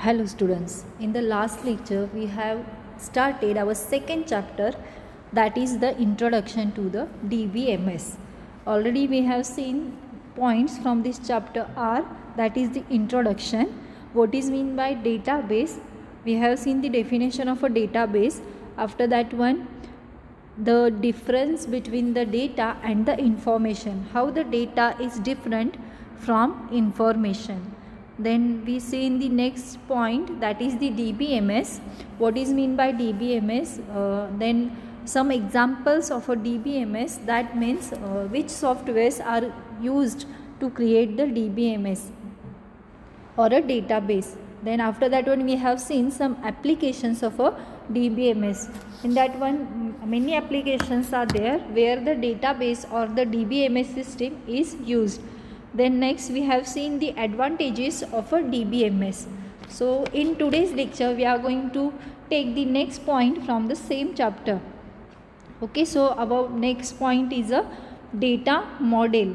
Hello students, in the last lecture we have started our second chapter, that is the introduction to the DBMS. Already we have seen points from this chapter are, that is the introduction, what is mean by database. We have seen the definition of a database. After that one, the difference between the data and the information, how the data is different from information. Then we see in the next point, that is the DBMS. What is mean by DBMS? Then some examples of a DBMS, that means which softwares are used to create the DBMS or a database. Then after that one we have seen some applications of a DBMS. In that one many applications are there where the database or the DBMS system is used. Then next we have seen the advantages of a DBMS. So in today's lecture we are going to take the next point from the same chapter. Okay, so our next point is a data model.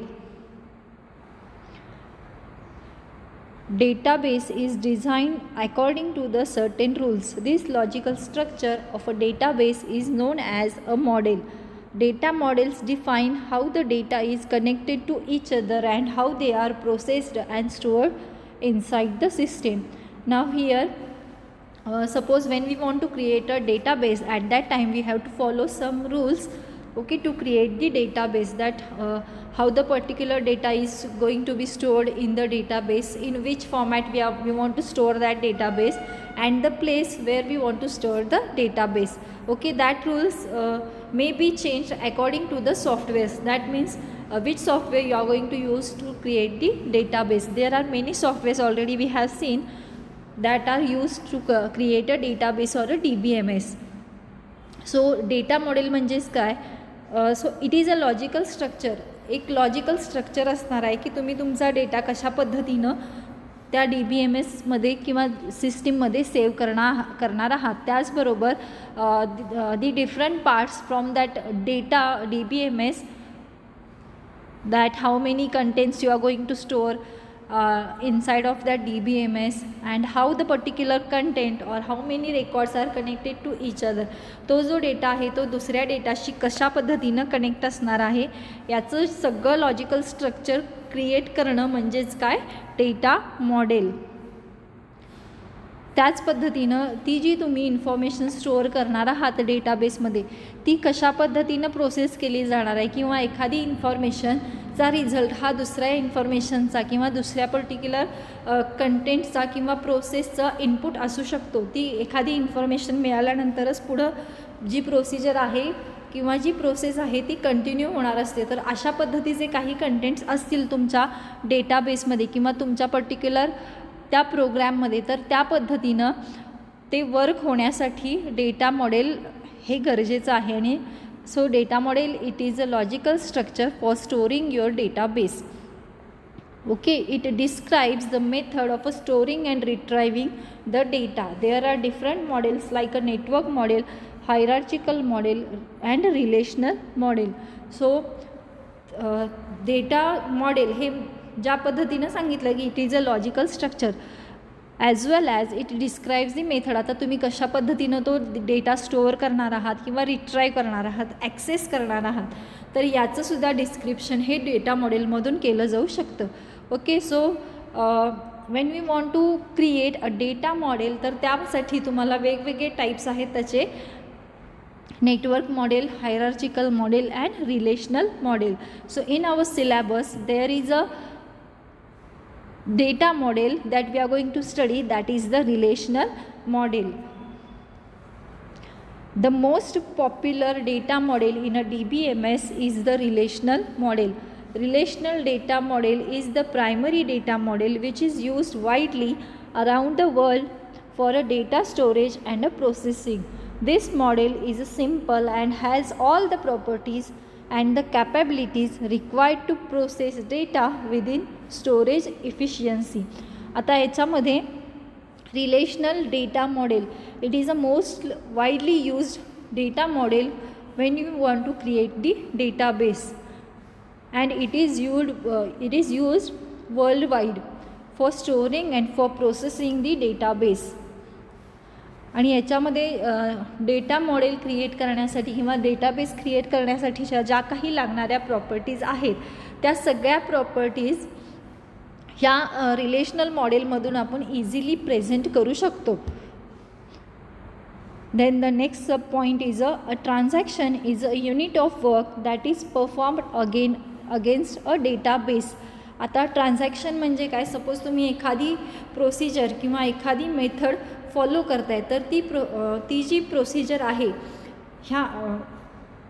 Database is designed according to the certain rules. This logical structure of a database is known as a model. Data models define how the data is connected to each other and how they are processed and stored inside the system. Now here, suppose when we want to create a database, at that time we have to follow some rules, okay, to create the database, that how the particular data is going to be stored in the database, in which format we want to store that database, and the place where we want to store the database. Okay, that rules may be changed according to the softwares. That means which software you are going to use to create the database. There are many softwares already we have seen that are used to create a database or a DBMS. So data model म्हणजेच काय? So it is a logical structure. एक logical structure असणार आहे की तुम्ही तुमचा data कशा पद्धतीनं त्या DBMSमध्ये किंवा सिस्टीममध्ये सेव्ह करणार आहात. त्याचबरोबर the different parts from that data DBMS, that how many contents you are going to store inside of that DBMS, and how the particular content or how many records are connected to each other. तो जो data आहे तो दुसऱ्या डेटाशी कशा पद्धतीनं connect असणार आहे याचं सगळं लॉजिकल स्ट्रक्चर क्रिएट करणं म्हणजेच काय, डेटा मॉडेल. त्याच पद्धतीनं ती जी तुम्ही इन्फॉर्मेशन स्टोअर करणार आहात डेटाबेसमध्ये, ती कशा पद्धतीनं प्रोसेस केली जाणार आहे, किंवा एखादी इन्फॉर्मेशनचा रिझल्ट हा दुसऱ्या इन्फॉर्मेशनचा किंवा दुसऱ्या पर्टिक्युलर कंटेंटचा किंवा प्रोसेसचा इनपुट असू शकतो. ती एखादी इन्फॉर्मेशन मिळाल्यानंतरच पुढं जी प्रोसिजर आहे किंवा जी प्रोसेस आहे ती कंटिन्यू होणार असते. तर अशा पद्धतीचे काही कंटेंट्स असतील तुमच्या डेटाबेसमध्ये किंवा तुमच्या पर्टिक्युलर त्या प्रोग्रॅममध्ये, तर त्या पद्धतीनं ते वर्क होण्यासाठी डेटा मॉडेल हे गरजेचं आहे. आणि so data model it is a logical structure for storing your database. Okay, it describes the method of storing and retrieving the data. There are different models like a network model, hierarchical model and relational model. So data model हे ज्या पद्धतीनं सांगितलं की it is a logical structure as well as it describes the method. आता तुम्ही कशा पद्धतीनं तो डेटा स्टोअर करणार आहात किंवा रिट्राय करणार आहात, ॲक्सेस करणार आहात, तर याचंसुद्धा डिस्क्रिप्शन हे डेटा मॉडेलमधून केलं जाऊ शकतं. Okay, so when we want to create a data model, तर त्यासाठी तुम्हाला वेगवेगळे टाईप्स आहेत त्याचे, network model, hierarchical model and relational model. So in our syllabus there is a data model that we are going to study, that is the relational model. The most popular data model in a DBMS is the relational model. Relational data model is the primary data model which is used widely around the world for a data storage and a processing. This model is simple and has all the properties and the capabilities required to process data within storage efficiency. आता याच्यामध्ये relational data model, it is a most widely used data model when you want to create the database, and it is used worldwide for storing and for processing the database. आणि याच्यामध्ये data model create करण्यासाठी किंवा database create करण्यासाठीच्या ज्या काही लागणाऱ्या properties आहेत त्या सगळ्या प्रॉपर्टीज ह्या रिलेशनल मॉडेलमधून आपण इझिली प्रेझेंट करू शकतो. Then the next sub point is a transaction is a unit of work that is performed against a database. आता ट्रान्झॅक्शन म्हणजे काय, सपोज तुम्ही एखादी प्रोसिजर किंवा एखादी मेथड फॉलो करताय तर ती जी प्रोसिजर आहे ह्या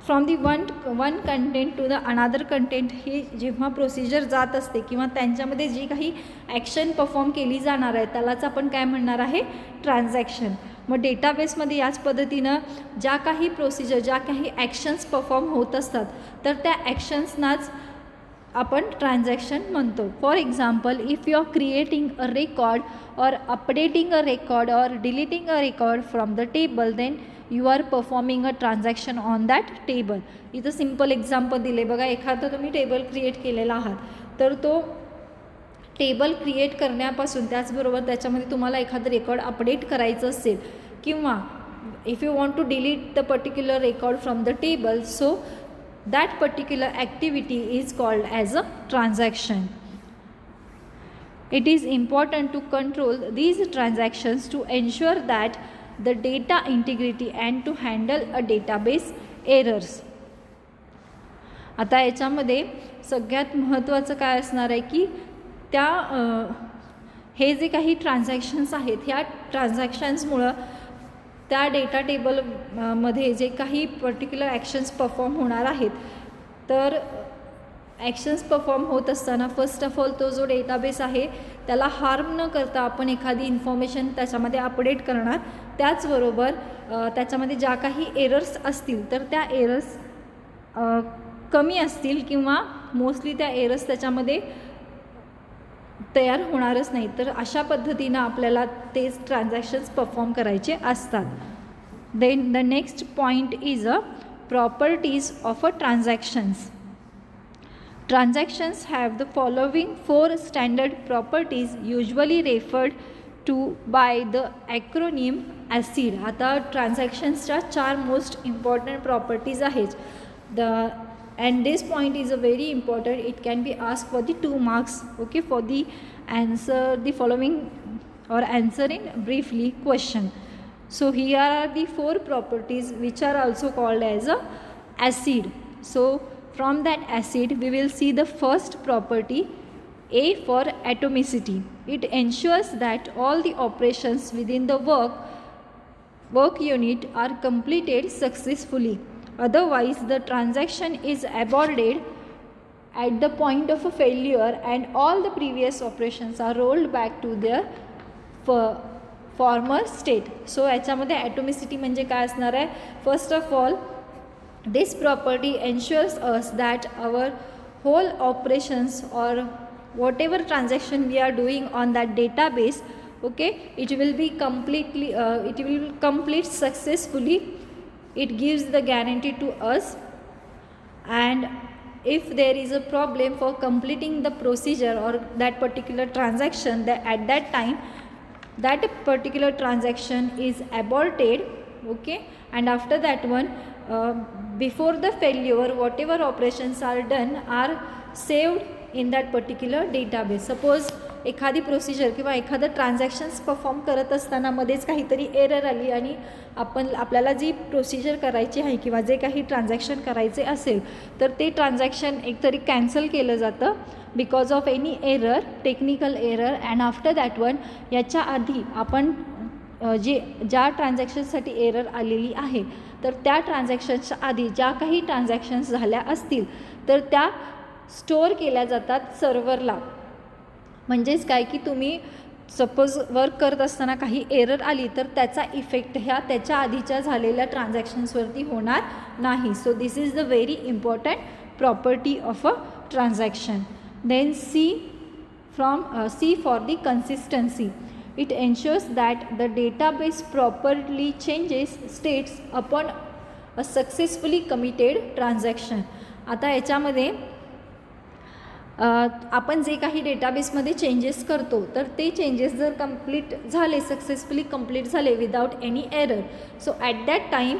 from the one content to the another content ही जेव्हा प्रोसिजर जात असते किंवा त्यांच्यामध्ये जी काही ॲक्शन परफॉर्म केली जाणार आहे त्यालाच आपण काय म्हणणार आहे, ट्रान्झॅक्शन. मग डेटाबेसमध्ये याच पद्धतीनं ज्या काही प्रोसिजर ज्या काही ॲक्शन्स परफॉर्म होत असतात तर त्या ॲक्शन्सनाच आपण ट्रान्झॅक्शन म्हणतो. For example, if you are creating a record or updating a record or deleting a record from the table then you are performing a transaction on that table. इथं simple example दिले बघा. एखादा तुम्ही table create केलेला आहात तर तो table create करण्यापासून त्याचबरोबर त्याच्यामध्ये तुम्हाला एखादं रेकॉर्ड अपडेट करायचं असेल किंवा if you want to delete the particular record from the table so that particular activity is called as a transaction. It is important to control these transactions to ensure that the data integrity and to handle a database errors. आता याच्यामध्ये सगळ्यात महत्त्वाचं काय असणार आहे की त्या हे जे काही ट्रान्झॅक्शन्स आहेत ह्या ट्रान्झॅक्शन्समुळं त्या डेटा टेबल मध्ये जे काही पर्टिक्युलर ॲक्शन्स परफॉर्म होणार आहेत तर ॲक्शन्स परफॉर्म होत असताना फर्स्ट ऑफ ऑल तो जो डेटाबेस आहे त्याला हार्म न करता आपण एखादी इन्फॉर्मेशन त्याच्यामध्ये अपडेट करणार. त्याचबरोबर त्याच्यामध्ये ज्या काही एरर्स असतील तर त्या एरर्स कमी असतील किंवा मोस्टली त्या एरर्स त्याच्यामध्ये तयार होणारच नाही. तर अशा पद्धतीनं आपल्याला तेच ट्रान्झॅक्शन्स परफॉर्म करायचे असतात. Then the next point is a properties of a transactions. Transactions have the following 4 standard properties usually referred to by the acronym ACID. आता ट्रान्झॅक्शन्सच्या 4 मोस्ट इम्पॉर्टंट प्रॉपर्टीज आहेत. And this point is a very important. It can be asked for the 2 marks, okay, for the answer the following or answering briefly question. So here are the 4 properties which are also called as a ACID. So from that ACID we will see the first property, A for atomicity. It ensures that all the operations within the work unit are completed successfully. Otherwise, the transaction is aborted at the point of a failure and all the previous operations are rolled back to their former state. So, याच्यामध्ये atomicity म्हणजे काय असणार आहे? First of all, this property ensures us that our whole operations or whatever transaction we are doing on that database, okay, it will complete successfully. It gives the guarantee to us, and if there is a problem for completing the procedure or that particular transaction, that at that time that particular transaction is aborted, okay, and after that one before the failure whatever operations are done are saved in that particular database. Suppose एखादी procedure किंवा एखादं transactions perform करत असताना मध्येच काहीतरी error आली आणि आपल्याला जी प्रोसिजर करायची आहे किंवा जे काही ट्रान्झॅक्शन करायचे असेल तर ते ट्रान्झॅक्शन एकतरी कॅन्सल केलं जातं because of any error, technical error. And after that one याच्या आधी आपण ज्या ट्रान्झॅक्शनसाठी एरर आलेली आहे तर त्या ट्रान्झॅक्शन्सच्या आधी ज्या काही ट्रान्झॅक्शन्स झाल्या असतील तर त्या स्टोअर केल्या जातात सर्व्हरला. म्हणजेच काय की तुम्ही सपोज वर्क करत असताना काही एरर आली तर त्याचा इफेक्ट ह्या त्याच्या आधीच्या झालेल्या ट्रान्झॅक्शन्सवरती होणार नाही. So this is the very important property of a transaction. Then C for the consistency. It ensures that the database properly changes states upon a successfully committed transaction. आता याच्यामध्ये आपण जे काही डेटाबेसमध्ये चेंजेस करतो तर ते चेंजेस जर कंप्लीट झाले, सक्सेसफुली कंप्लीट झाले without any error, so at that time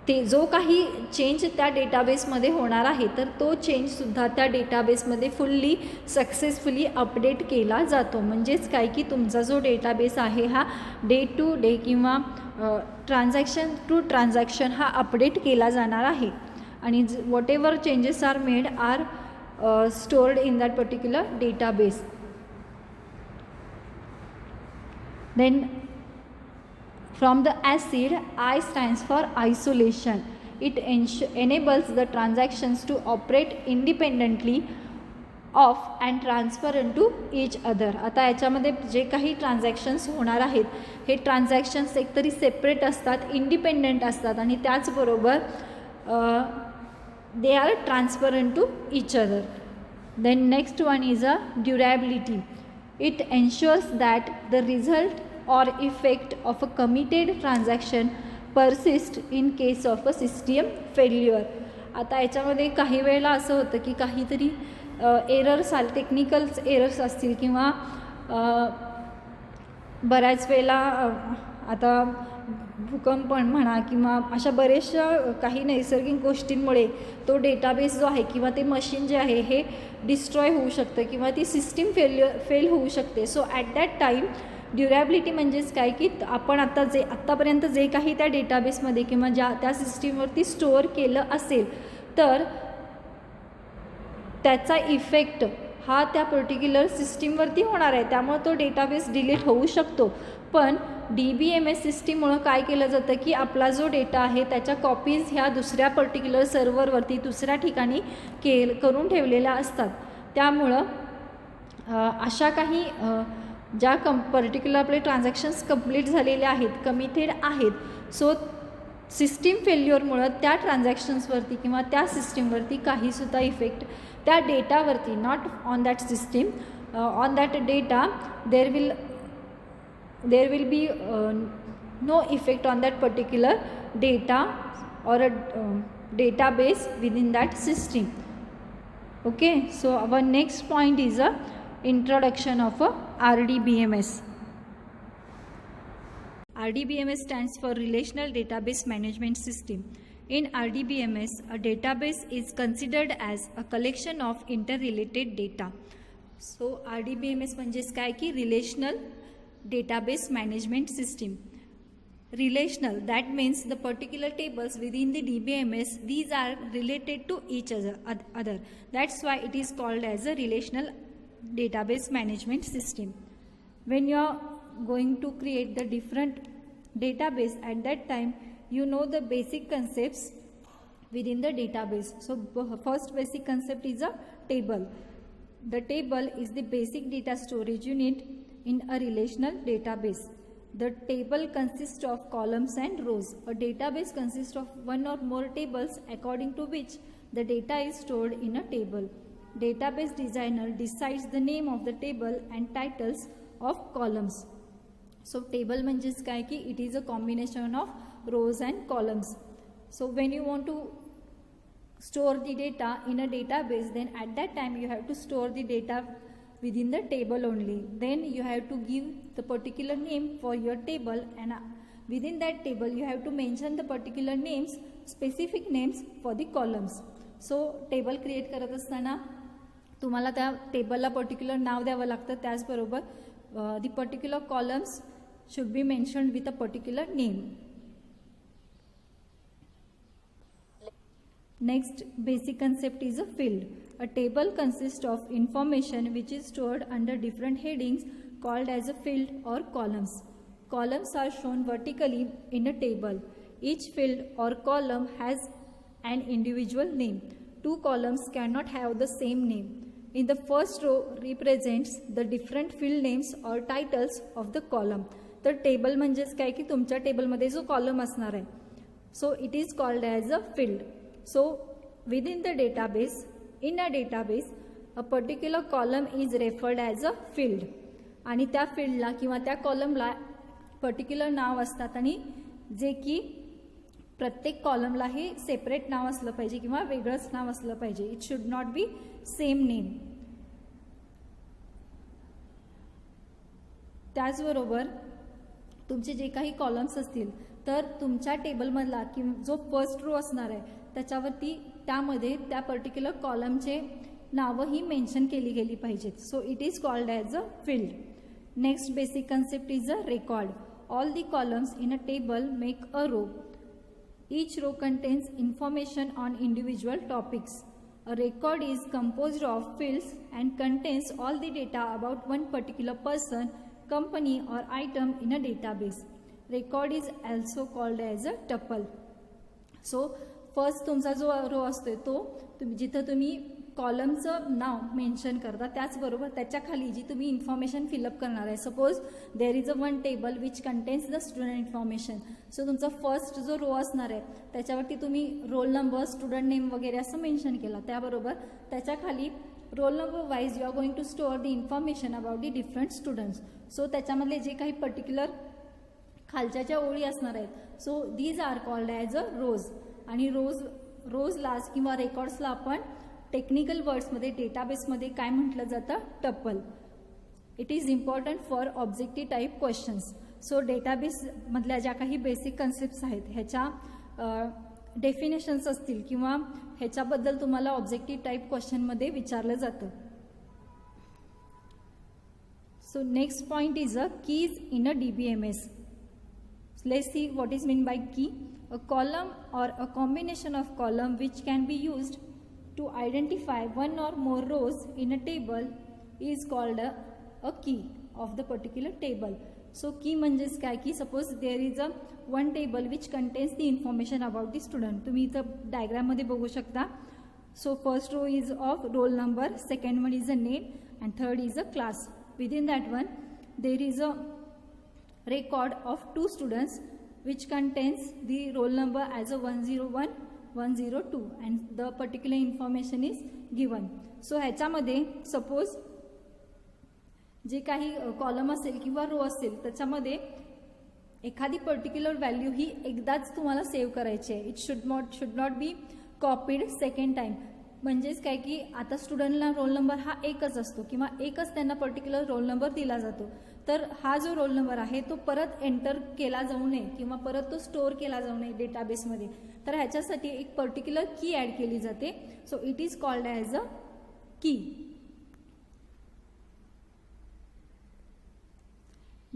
ते जो काही चेंज त्या डेटाबेसमध्ये होणार आहे तर तो चेंजसुद्धा त्या डेटाबेसमध्ये फुल्ली सक्सेसफुली अपडेट केला जातो. म्हणजेच काय की तुमचा जो डेटाबेस आहे हा डे टू डे किंवा ट्रान्झॅक्शन टू ट्रान्झॅक्शन हा अपडेट केला जाणार आहे आणि whatever changes are made are stored in that particular database. Then from the ACID, I stands for isolation. It enables the transactions to operate independently of and transfer into each other. आता याच्यामध्ये जे काही transactions होणार आहेत हे transactions एकतरी separate असतात, independent असतात आणि त्याचबरोबर they are transferent to each other. Then next one is a durability. It ensures that the result or effect of a committed transaction persist in case of a system failure. आता याच्यामध्ये काही वेळेला असं होतं की काहीतरी एरर्स आले, technical errors असतील किंवा बऱ्याच वेळेला आता भूकंप म्हणा किंवा अशा बऱ्याचशा काही नैसर्गिक गोष्टींमुळे तो डेटाबेस जो आहे किंवा ते मशीन जे आहे हे डिस्ट्रॉय होऊ शकतं किंवा ती सिस्टीम फेल होऊ शकते. सो ॲट दॅट टाईम ड्युरॅबिलिटी म्हणजेच काय की आपण आत्तापर्यंत जे काही त्या डेटाबेसमध्ये किंवा त्या सिस्टीमवरती स्टोअर केलं असेल तर त्याचा इफेक्ट हा त्या पर्टिक्युलर सिस्टीमवरती होणार आहे, त्यामुळे तो डेटाबेस डिलीट होऊ शकतो. पण DBMS सिस्टीममुळं काय केलं जातं की आपला जो डेटा आहे त्याच्या कॉपीज ह्या दुसऱ्या पर्टिक्युलर सर्व्हरवरती दुसऱ्या ठिकाणी करून ठेवलेल्या असतात. त्यामुळं अशा काही ज्या पर्टिक्युलर आपले ट्रान्झॅक्शन्स कंप्लीट झालेले आहेत, कमिटेड आहेत, सो सिस्टीम फेल्युअरमुळं त्या ट्रान्झॅक्शन्सवरती किंवा त्या सिस्टीमवरती काहीसुद्धा इफेक्ट त्या डेटावरती, not on that system, on that data there will be no effect on that particular data or a database within that system. Okay, so our next point is a introduction of a RDBMS. RDBMS stands for Relational Database Management System. In RDBMS, a database is considered as a collection of interrelated data. So RDBMS म्हणजेच काय की relational database management system. Relational, that means the particular tables within the DBMS, these are related to each other. That's why it is called as a relational database management system. When you are going to create the different database, at that time you know the basic concepts within the database. So first basic concept is a table. The table is the basic data storage unit in a relational database. The table consists of columns and rows. A database consists of one or more tables according to which the data is stored in a table. Database designer decides the name of the table and titles of columns. So table means काय की it is a combination of rows and columns. So when you want to store the data in a database, then at that time you have to store the data within the table only. Then you have to give the particular name for your table, and within that table you have to mention the particular names, specific names for the columns. So table create करत असताना तुम्हाला त्या टेबलला particular नाव द्यावं लागतं, त्याचबरोबर the particular columns should be mentioned with a particular name. Next basic concept is a field. A table consists of information which is stored under different headings called as a field or columns. Columns are shown vertically in a table. Each field or column has an individual name. Two columns cannot have the same name. In the first row represents the different field names or titles of the column. तर table म्हणजेच काय की तुमच्या टेबलमध्ये जो column असणार आहे, so it is called as a field. So within the database, in a database, a particular column is referred as a field. आणि त्या फील्डला किंवा त्या कॉलमला पर्टिक्युलर नाव असतात आणि जे की प्रत्येक कॉलमला हे सेपरेट नाव असलं पाहिजे किंवा वेगळंच नाव असलं पाहिजे. It should not be same name. त्याचबरोबर तुमचे जे काही कॉलम्स असतील तर तुमच्या टेबलमधला किंवा जो फर्स्ट रो असणार आहे त्याच्यावरती त्यामध्ये त्या पर्टिक्युलर कॉलमचे नावंही मेन्शन केली गेली पाहिजेत. So it is called as a field. Next basic concept is a record. All the columns in a table make a row. Each row contains information on individual topics. A record is composed of fields and contains all the data about one particular person, company or item in a database. Record is also called as a tuple. So first तुमचा जो row असतो तो जिथं तुम्ही कॉलमचं नाव mention करता त्याचबरोबर त्याच्या खाली जी तुम्ही इन्फॉर्मेशन फिलअप करणार आहे. Suppose there is a one table which contains the student information. So तुमचा फर्स्ट जो रो असणार आहे त्याच्यावरती तुम्ही रोल नंबर, स्टुडंट नेम वगैरे असं मेन्शन केला. त्याबरोबर त्याच्या खाली roll number wise you are going to store the information about the different students. So त्याच्यामधले जे काही पर्टिक्युलर खालच्या ज्या ओळी असणार आहेत so these are called as a rows. आणि रोजला किंवा रेकॉर्ड्सला आपण टेक्निकल वर्ड्समध्ये डेटाबेसमध्ये काय म्हटलं जातं, tuple. It is important for objective type questions. So डेटाबेसमधल्या ज्या काही बेसिक कन्सेप्ट्स आहेत ह्याच्या डेफिनेशन्स असतील किंवा ह्याच्याबद्दल तुम्हाला ऑब्जेक्टिव्ह टाईप क्वेश्चनमध्ये विचारलं जातं. So next point is a keys in a DBMS. Let's see what is meant by key. A column or a combination of column which can be used to identify one or more rows in a table is called a key of the particular table. So key म्हणजेच काय की suppose there is a one table which contains the information about the student. तुम्ही इथं डायग्राममध्ये बघू शकता. So first row is of roll number, second one is a name and third is a class. Within that one there is a record of two students which contains the roll number as a 101, 102 and the particular information is given. So ह्याच्यामध्ये suppose जे काही column असेल किंवा row असेल त्याच्यामध्ये एखादी particular value ही एकदाच तुम्हाला सेव्ह करायची आहे. It should not be copied second time. म्हणजेच काय की आता स्टुडंटला रोल नंबर हा एकच असतो किंवा एकच त्यांना पर्टिक्युलर रोल नंबर दिला जातो. तर हा जो रोल नंबर आहे तो परत एंटर केला जाऊ नये किंवा परत तो स्टोअर केला जाऊ नये डेटाबेसमध्ये. तर ह्याच्यासाठी एक पर्टिक्युलर की ॲड केली जाते. So it is called as अ की.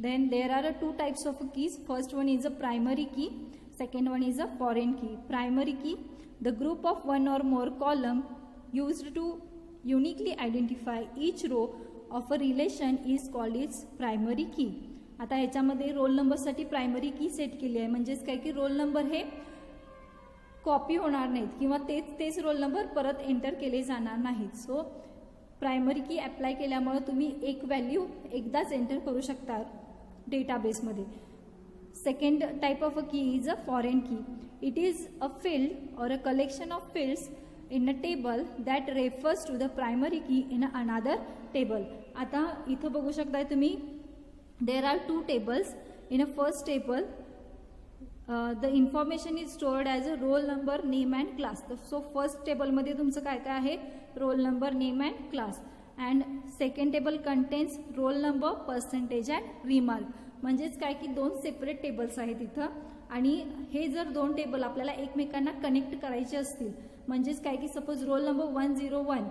Then there are two types of keys. First one is a primary key. Second one is a foreign key. Primary key, the group of one or more column used to uniquely identify each row of a relation is called its primary key. आता ह्याच्यामध्ये role नंबरसाठी primary की set केली आहे. म्हणजेच काय की roll number हे कॉपी होणार नाहीत किंवा तेच रोल नंबर परत एंटर केले जाणार नाहीत. सो प्रायमरी की अप्लाय केल्यामुळे तुम्ही एक व्हॅल्यू एकदाच एंटर करू शकता डेटाबेसमध्ये. सेकंड टाइप ऑफ अ की इज अ फॉरेन की. इट इज अ फील्ड और a collection of fields in a table that refers to the primary key in another table. आता इथं बघू शकताय तुम्ही there are two tables. In a first table the information is stored as a roll number, name and class. So first table मध्ये तुमचं काय काय आहे, roll number, name and class. And second table contains roll number, percentage and remark. म्हणजेच काय की दोन separate tables आहेत इथं. आणि हे जर दोन टेबल आपल्याला एकमेकांना कनेक्ट करायचे असतील म्हणजेच काय की सपोज रोल नंबर 101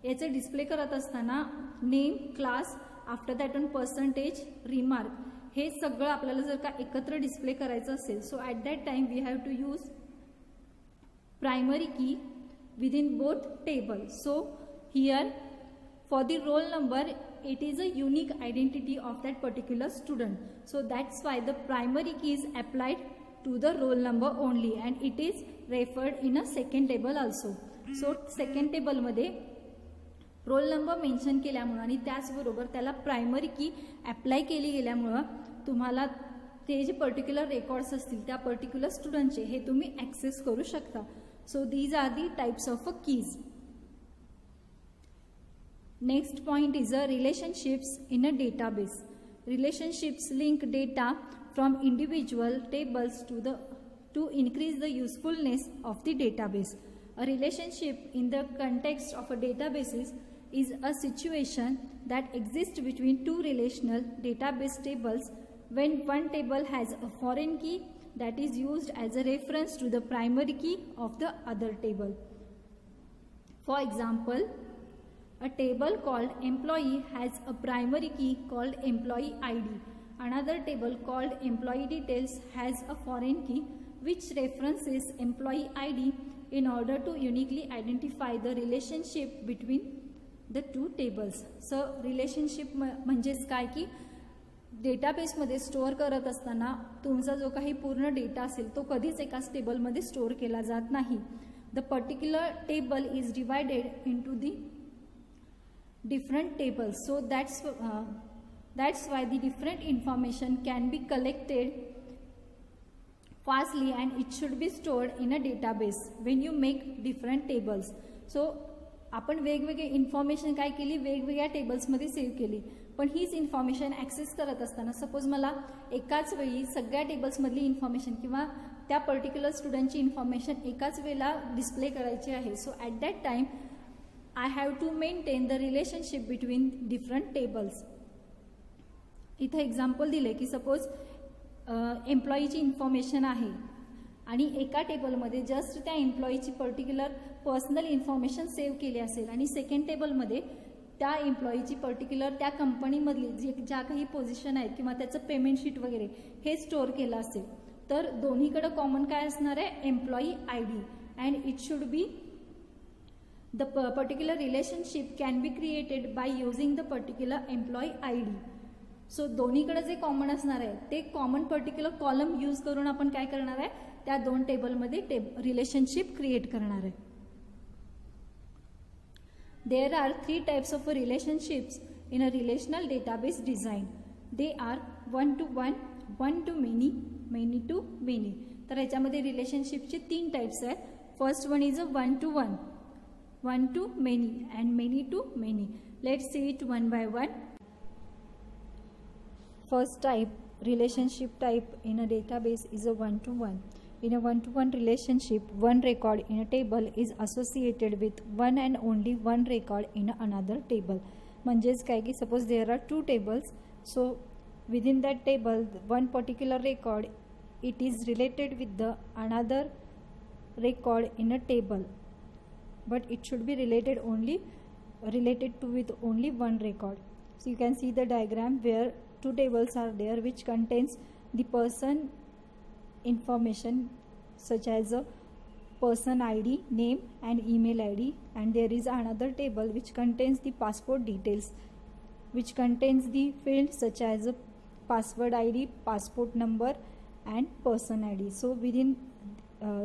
याचे डिस्प्ले करत असताना name, class, after that one percentage, remark हे सगळं आपल्याला जर का एकत्र डिस्प्ले करायचं असेल so at that time we have to use primary key within both table. So here for the roll number it is a unique identity of that particular student. So that's why the primary key is applied to the roll number only and it is referred in a second table also. So second table मध्ये roll number mention केल्यामुळे आणि त्याचबरोबर त्याला primary की apply केली गेल्यामुळं तुम्हाला ते जे पर्टिक्युलर रेकॉर्ड्स असतील त्या पर्टिक्युलर स्टुडंटचे हे तुम्ही ॲक्सेस करू शकता. So these are the types of a keys. Next point is a relationships in a database. Relationships link data from individual tables to the to increase the usefulness of the database. A relationship in the context of a database is a situation that exists between two relational database tables when one table has a foreign key that is used as a reference to the primary key of the other table. For example, a table called employee has a primary key called employee ID. Another table called employee details has a foreign key which references employee ID in order to uniquely identify the relationship between the two tables. So relationship म्हणजेच काय की डेटाबेसमध्ये store करत असताना तुमचा जो काही पूर्ण डेटा असेल तो कधीच एकाच टेबलमध्ये स्टोअर केला जात नाही. The particular table is divided into the different tables, so that's why the different information can be collected fastly and it should be stored in a database when you make different tables. So आपण वेगवेगळे information काय केली, वेगवेगळ्या टेबल्समध्ये save केली, पण हीच information access करत असताना सपोज मला एकाच वेळी सगळ्या टेबल्समधली इन्फॉर्मेशन किंवा त्या पर्टिक्युलर स्टुडंटची इन्फॉर्मेशन एकाच वेळेला डिस्प्ले करायची आहे. So at that time I have to maintain the relationship between different tables. इथे एक्झाम्पल दिले की सपोज एम्प्लॉईची इन्फॉर्मेशन आहे आणि एका टेबलमध्ये जस्ट त्या एम्प्लॉईची पर्टिक्युलर पर्सनल इन्फॉर्मेशन सेव्ह केली असेल आणि सेकंड टेबलमध्ये त्या एम्प्लॉईची पर्टिक्युलर त्या कंपनीमधली ज्या काही पोझिशन आहेत किंवा त्याचं पेमेंट शीट वगैरे हे स्टोअर केलं असेल तर दोन्हीकडे कॉमन काय असणार आहे, employee I D, and it should be the particular relationship can be created by using the particular employee ID. So दोन्हीकडे जे कॉमन असणार आहे ते कॉमन पर्टिक्युलर कॉलम यूज करून आपण काय करणार आहे, त्या दोन टेबलमध्ये रिलेशनशिप क्रिएट करणार आहे. There are 3 types of relationships in a relational database design. They are one to one, one to many, many to many. तर याच्यामध्ये रिलेशनशिपचे 3 टाइप्स आहेत. First one is a one two one, one to many and many to many. Let's see it one by one. First type, relationship type in a database is a one to one. In a one to one relationship, one record in a table is associated with one and only one record in another table. म्हणजेच काय की suppose there are 2 tables, so within that table one particular record it is related with the another record in a table, but it should be related to with only one record. So you can see the diagram where 2 tables are there which contains the person information such as a person ID, name and email ID, and there is another table which contains the passport details, which contains the fields such as a password ID, passport number and person ID. So within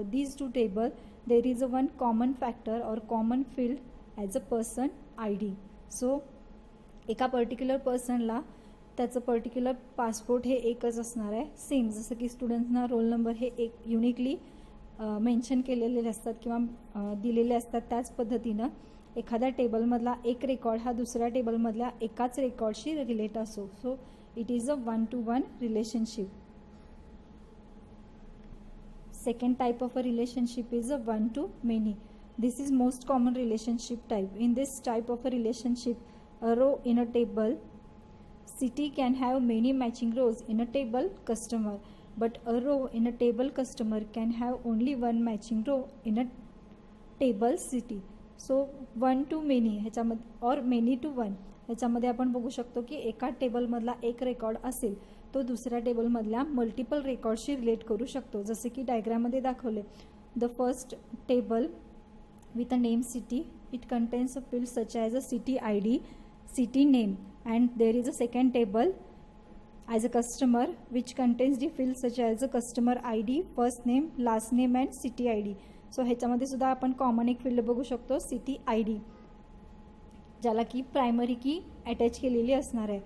these 2 tables there is a one common factor or common field as a person ID. So एका particular पर्सनला त्याचं particular passport हे एकच असणार आहे, same जसं की स्टुडंट्सना roll number हे एक युनिकली मेन्शन केलेले असतात किंवा दिलेले असतात. त्याच पद्धतीनं एखाद्या टेबलमधला एक रेकॉर्ड हा दुसऱ्या टेबलमधल्या एकाच रेकॉर्डशी रिलेट असो. So it is a one two one relationship. Second type of a relationship is a one to many. This is most common relationship type. In this type of a relationship, a row in a table city can have many matching rows in a table customer, but a row in a table customer can have only one matching row in a table city. So one to many ह्याच्यामध्ये or many to one ह्याच्यामध्ये आपण बघू शकतो की एका टेबलमधला एक record असेल तो दुसऱ्या टेबलमधल्या मल्टिपल रेकॉर्डशी रिलेट करू शकतो. जसे की डायग्राममध्ये दाखवले, the first table with a name city, it contains a field such as a city I D, city name, and there is a second table as a customer which contains the field such as a customer I D, first name, last name and city I D. So ह्याच्यामध्ये सुद्धा आपण common एक field बघू शकतो, city I D, ज्याला की primary की attach केलेली असणार आहे.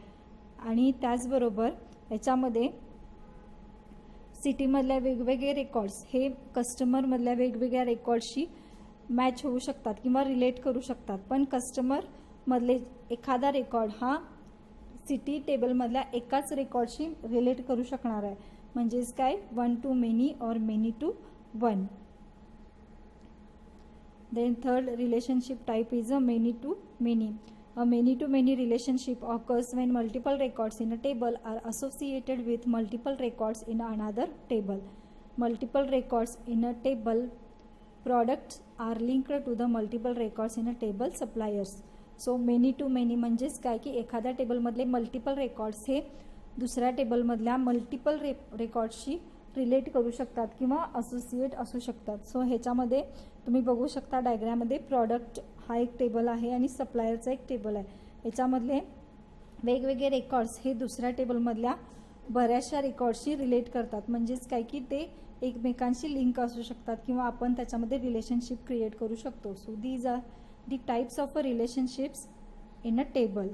आणि त्याचबरोबर याच्यामध्ये सिटीमधल्या वेगवेगळे रेकॉर्ड्स हे कस्टमरमधल्या वेगवेगळ्या रेकॉर्ड्सशी मॅच होऊ शकतात किंवा रिलेट करू शकतात. पण कस्टमरमधले एखादा रेकॉर्ड हा सिटी टेबलमधल्या एकाच रेकॉर्डशी रिलेट करू शकणार आहे. म्हणजेच काय, 1 to many or many to 1. Then third relationship type is a many to many. A many to many relationship occurs when multiple records in a table are associated with multiple records in another table. Multiple records in a table products are linked to the multiple records in a table suppliers. So many to many म्हणजेच काय की एखाद्या टेबलमधले multiple records हे दुसऱ्या टेबलमधल्या multiple रेकॉर्ड्सशी relate करू शकतात किंवा associate असू शकतात. सो ह्याच्यामध्ये तुम्ही बघू शकता डायग्राममध्ये प्रॉडक्ट हा एक टेबल आहे आणि सप्लायरचा एक टेबल आहे. याच्यामधले वेगवेगळे रेकॉर्ड्स हे दुसऱ्या टेबलमधल्या बऱ्याचशा रेकॉर्ड्सशी रिलेट करतात. म्हणजेच काय की ते एकमेकांशी लिंक असू शकतात किंवा आपण त्याच्यामध्ये रिलेशनशिप क्रिएट करू शकतो. So these are the types of a relationships in a table.